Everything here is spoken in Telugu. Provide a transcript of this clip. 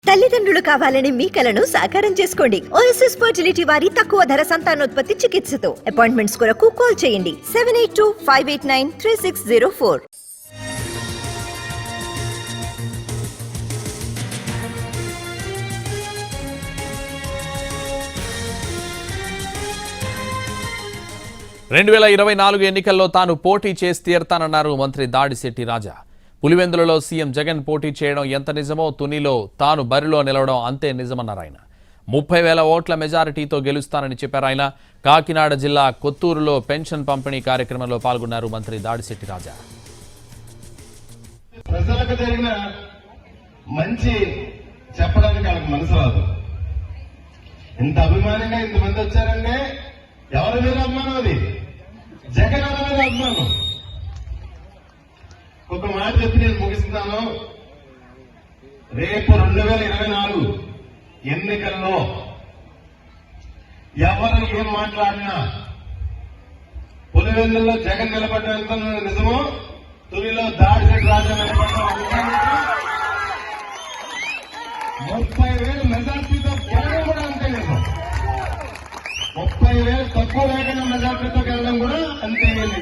తల్లిదండ్రులు కావాలని మీ కలను సాకారం చేసుకోండి. ఓఎస్ఎస్ ఫర్టిలిటీ వారి తక్కువ ధర సంతానోత్పత్తి చికిత్సతో అపాయింట్మెంట్స్ కొరకు కాల్ చేయండి 7825893604. రెండు 2024 ఎన్నికల్లో తాను పోటీ చేసి తీరతానన్నారు మంత్రి దాడిశెట్టి రాజా. పులివెందులలో సీఎం జగన్ పోటీ చేయడం ఎంత నిజమో తునిలో తాను బరిలో నిలవడం అంతే నిజమన్నారు ఆయన. 30,000 ఓట్ల మెజారిటీతో గెలుస్తానని చెప్పారు ఆయన. కాకినాడ జిల్లా కొత్తూరులో పెన్షన్ పంపిణీ కార్యక్రమంలో పాల్గొన్నారు మంత్రి దాడిశెట్టి రాజా. ప్రజలకు జరిగిన మంచి చెప్పడానికి వాళ్ళకి మనసు రాదు. ఇంత అభిమానంగా ఇంతమంది వచ్చారంటే ఎవరి మీద అభిమానం? అది జగన్ అన్న మీద అభిమానం. ఒక మాట చెప్పి నేను ముగిస్తున్నాను. రేపు 2024 ఎన్నికల్లో ఎవరు ఏం మాట్లాడినా పులివెందుల్లో జగన్ నిలబడ్డంత నిజమో, తునిలో దాడిశెట్టి రాజా నిలబడ్డం 30,000 మెజార్టీతో గెలవడం కూడా అంతే నిజం. 30,000 తక్కువ లేకుండా మెజార్టీతో గెలవడం కూడా అంతే నిజం.